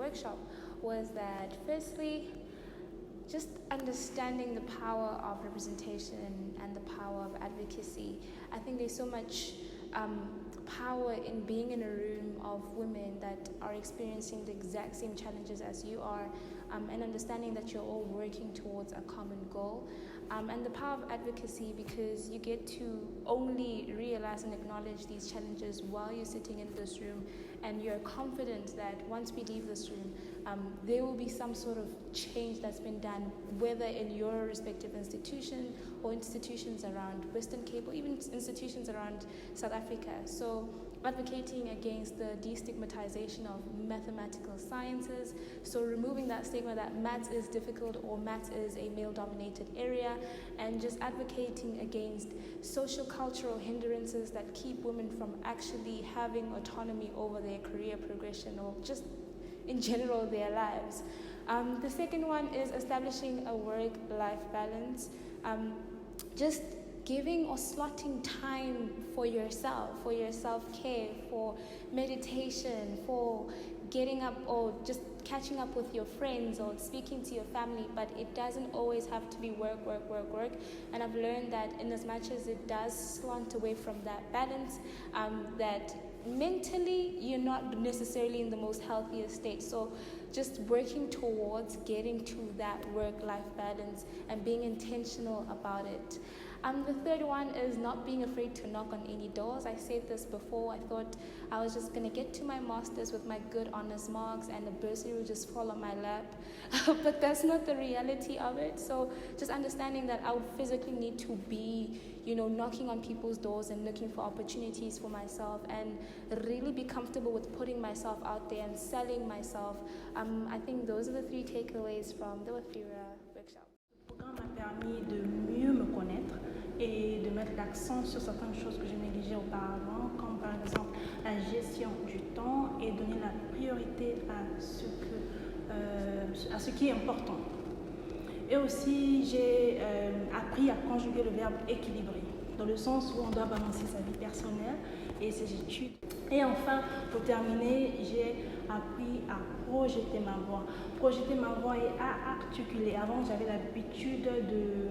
workshop was that firstly, just understanding the power of representation and the power of advocacy. I think there's so much power in being in a room of women that are experiencing the exact same challenges as you are, and understanding that you're all working towards a common goal. And the power of advocacy, because you get to only realize and acknowledge these challenges while you're sitting in this room, and you're confident that once we leave this room, there will be some sort of change that's been done, whether in your respective institution or institutions around Western Cape or even institutions around South Africa. So advocating against the destigmatization of mathematical sciences, so removing that stigma that maths is difficult or maths is a male-dominated area, and just advocating against social cultural hindrances that keep women from actually having autonomy over their career progression or just in general their lives. The second one is establishing a work-life balance, just giving or slotting time for yourself, for your self-care, for meditation, for getting up or just catching up with your friends or speaking to your family, but it doesn't always have to be work. And I've learned that in as much as it does slant away from that balance, that mentally you're not necessarily in the most healthiest state. So just working towards getting to that work-life balance and being intentional about it. The third one is not being afraid to knock on any doors. I said this before. I thought I was just going to get to my master's with my good honors marks and the bursary would just fall on my lap. But that's not the reality of it. So just understanding that I would physically need to be, knocking on people's doors and looking for opportunities for myself and really be comfortable with putting myself out there and selling myself. I think those are the 3 takeaways from the WAFIRA workshop. Le programme m'a permis de mieux me connaître et de mettre l'accent sur certaines choses que je négligeais auparavant, comme par exemple la gestion du temps et donner la priorité à ce qui est important. Et aussi, j'ai appris à conjuguer le verbe équilibrer, dans le sens où on doit balancer sa vie personnelle et ses études. Et enfin, pour terminer, j'ai appris à projeter ma voix. Projeter ma voix et à articuler. Avant, j'avais l'habitude de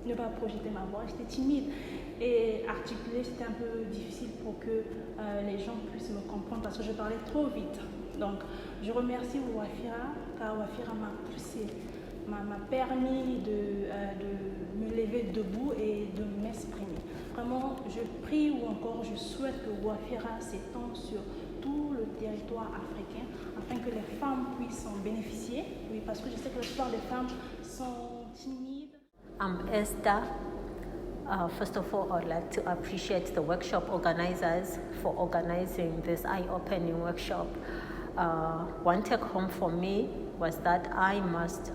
ne pas projeter ma voix, j'étais timide. Et articuler, c'était un peu difficile pour que les gens puissent me comprendre parce que je parlais trop vite. Donc, je remercie WAFIRA, car WAFIRA m'a poussé, m'a permis de me lever debout et de m'exprimer. Vraiment, je prie ou encore je souhaite que WAFIRA s'étende sur tout le territoire africain afin que les femmes puissent en bénéficier. Oui, parce que je sais que la plupart des femmes sont timides. I'm Esther. First of all, I'd like to appreciate the workshop organizers for organizing this eye-opening workshop. One take home for me was that I must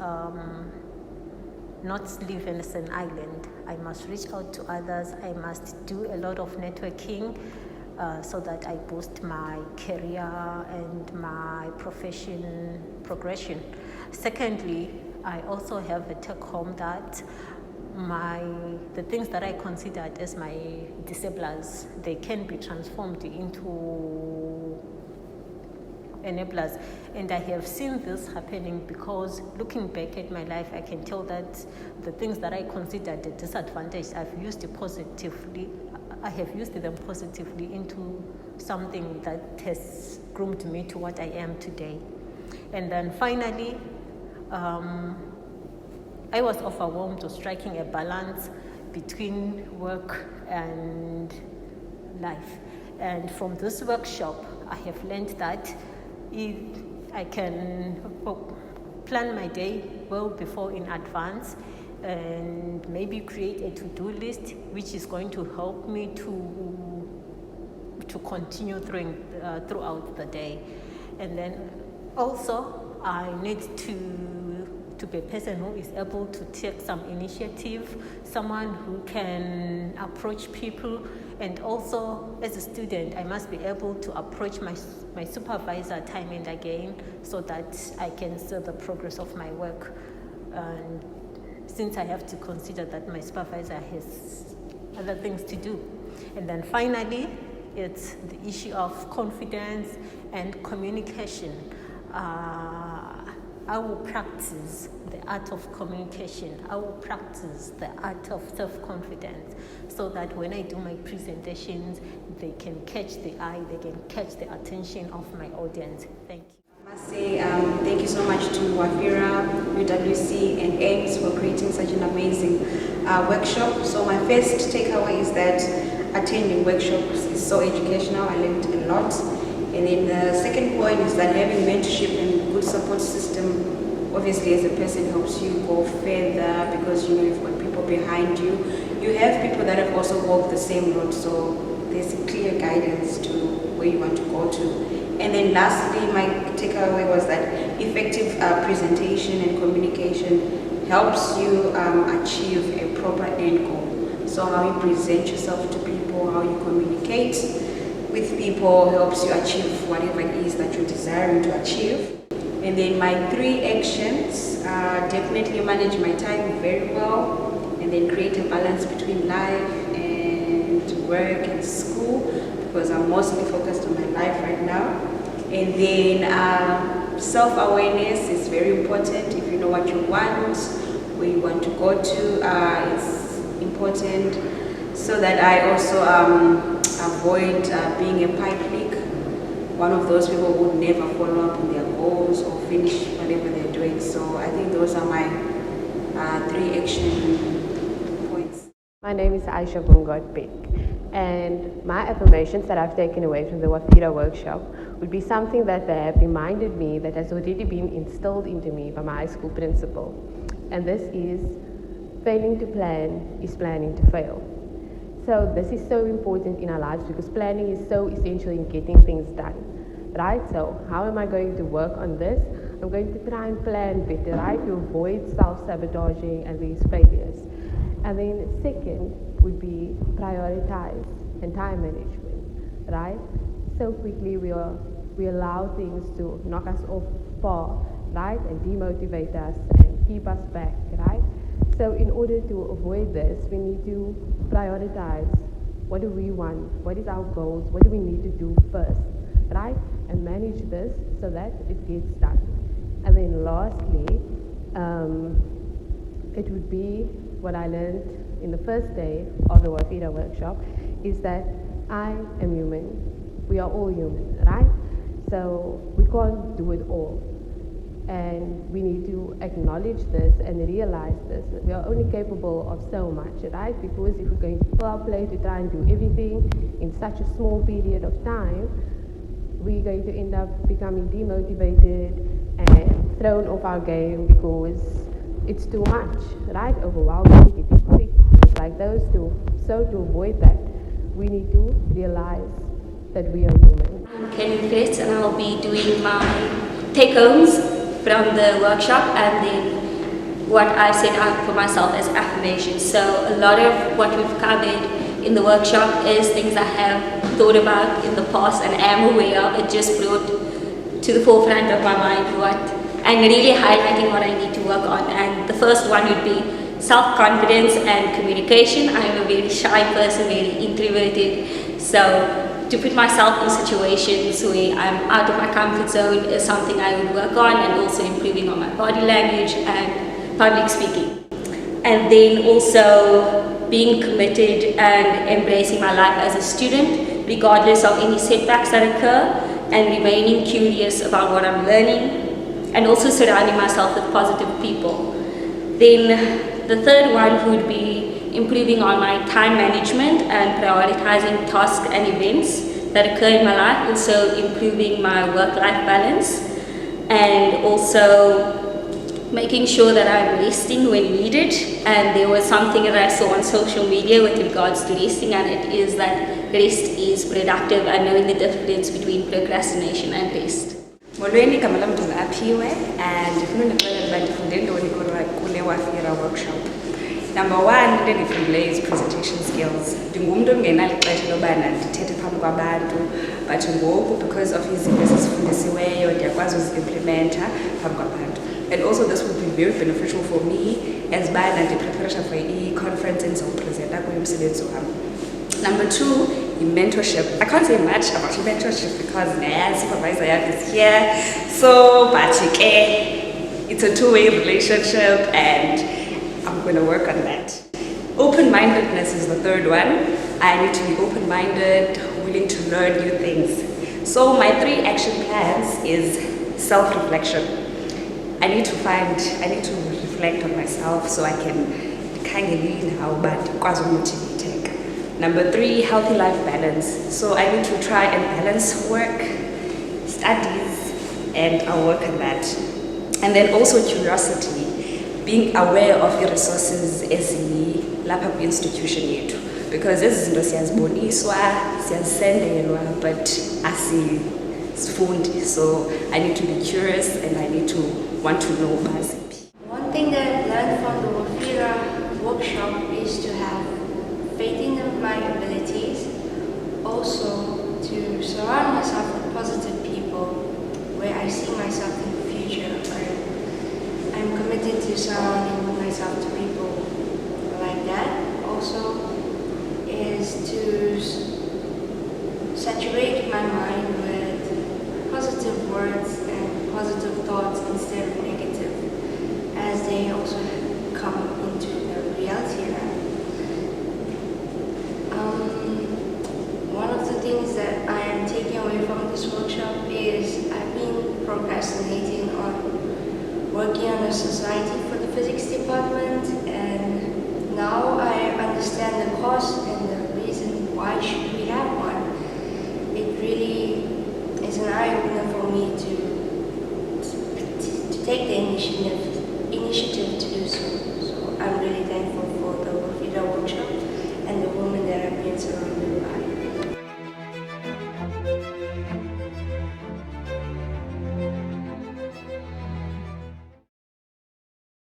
not live in an island. I must reach out to others. I must do a lot of networking so that I boost my career and my profession progression. Secondly, I also have a take home that the things that I considered as my disablers, they can be transformed into enablers. And I have seen this happening because looking back at my life, I can tell that the things that I considered a disadvantage, I have used them positively into something that has groomed me to what I am today. And then finally, I was overwhelmed with striking a balance between work and life. And from this workshop, I have learned that if I can plan my day well before in advance and maybe create a to-do list which is going to help me to continue throughout the day. And then also I need to be a person who is able to take some initiative, someone who can approach people, and also as a student I must be able to approach my supervisor time and again so that I can see the progress of my work. And since I have to consider that my supervisor has other things to do. And then finally, it's the issue of confidence and communication. I will practice the art of communication. I will practice the art of self-confidence so that when I do my presentations, they can catch the eye, they can catch the attention of my audience. Thank you. I must say thank you so much to WAFIRA, UWC and AIMS for creating such an amazing workshop. So my first takeaway is that attending workshops is so educational. I learned a lot. And then the second point is that having mentorship and good support system, obviously as a person, helps you go further because you know you've got people behind you. You have people that have also walked the same road, so there's a clear guidance to where you want to go to. And then lastly, my takeaway was that effective presentation and communication helps you achieve a proper end goal. So how you present yourself to people, how you communicate with people helps you achieve whatever it is that you're desiring to achieve. And then my 3 actions, definitely manage my time very well, and then create a balance between life and work and school, because I'm mostly focused on my life right now. And then self-awareness is very important. If you know what you want, where you want to go to, it's important, so that I also avoid being a pipe leak, one of those people who never follow up on their goals or finish whatever they're doing. So I think those are my 3 action points. My name is Aisha Bungot-Beck, and my affirmations that I've taken away from the WAFIRA workshop would be something that they have reminded me that has already been instilled into me by my high school principal. And this is, failing to plan is planning to fail. So this is so important in our lives because planning is so essential in getting things done, right? So how am I going to work on this? I'm going to try and plan better, right? To avoid self-sabotaging and these failures. And then second would be prioritize and time management, right? So quickly we allow things to knock us off par, right? And demotivate us and keep us back, right? So in order to avoid this, we need to prioritize. What do we want? What is our goals? What do we need to do first, right? And manage this so that it gets done. And then lastly, it would be what I learned in the first day of the WAFIRA workshop, is that I am human. We are all human, right? So we can't do it all. And we need to acknowledge this and realize this. We are only capable of so much, right? Because if we're going to fill our plate to try and do everything in such a small period of time, we're going to end up becoming demotivated and thrown off our game because it's too much, right? Overwhelming, getting sick, things like those two. So to avoid that, we need to realize that we are human. I'm Kenny Grace, and I'll be doing my take-homes from the workshop and then what I set out for myself as affirmations. So a lot of what we've covered in the workshop is things I have thought about in the past and am aware of. It just brought to the forefront of my mind and really highlighting what I need to work on. And the first one would be self-confidence and communication. I am a very shy person, very introverted. So to put myself in situations where I'm out of my comfort zone is something I would work on, and also improving on my body language and public speaking. And then also being committed and embracing my life as a student, regardless of any setbacks that occur, and remaining curious about what I'm learning, and also surrounding myself with positive people. Then the third one would be improving on my time management and prioritizing tasks and events that occur in my life, also improving my work-life balance, and also making sure that I'm resting when needed. And there was something that I saw on social media with regards to resting, and it is that rest is productive, and knowing the difference between procrastination and rest. Molweni, igama lam ndingaaphiwe, and ndifuna unixelela uba ndifunde ntoni kule WAFIRA workshop. Number 1, into endifundileyo is presentation skills. Ndingumntu ongenalo ixesha lobana ndithethe phambi kwabantu, but ngoku because of izinto ezifundisiweyo ndiyakwazi uzi-implementa phambi kwabantu. And also this would be very beneficial for me as bana ndipreparisha for i-conference endizawupresenta kuyo umsebenzi wam. Number 2, mentorship. I can't say much about mentorship because my supervisor is here. So it's a two-way relationship, and I'm going to work on that. Open-mindedness is the third one. I need to be open-minded, willing to learn new things. So my 3 action plans is self-reflection. I need to reflect on myself so I can kind of lean how bad motivating. Number 3, healthy life balance. So I need to try and balance work, studies, and I'll work on that. And then also curiosity, being aware of your resources as lapha institution yethu, because izinto siyaziboniswa, siyazisendelwa, but asifundi. So I need to be curious and I need to want to know baziphi. One thing that I've learned from the WAFIRA workshop is to have faith in my abilities, also to surround myself with positive people where I see myself in the future. I'm committed to surrounding myself to people like that. Also is to saturate my mind with positive words and positive thoughts instead of negative, as they also come into the reality now. One of the things that I am taking away from this workshop is I've been procrastinating on working on a society for the physics department, and now I understand the cost and the reason why should we have one. It really is an eye-opener for me to take the initiative to do so.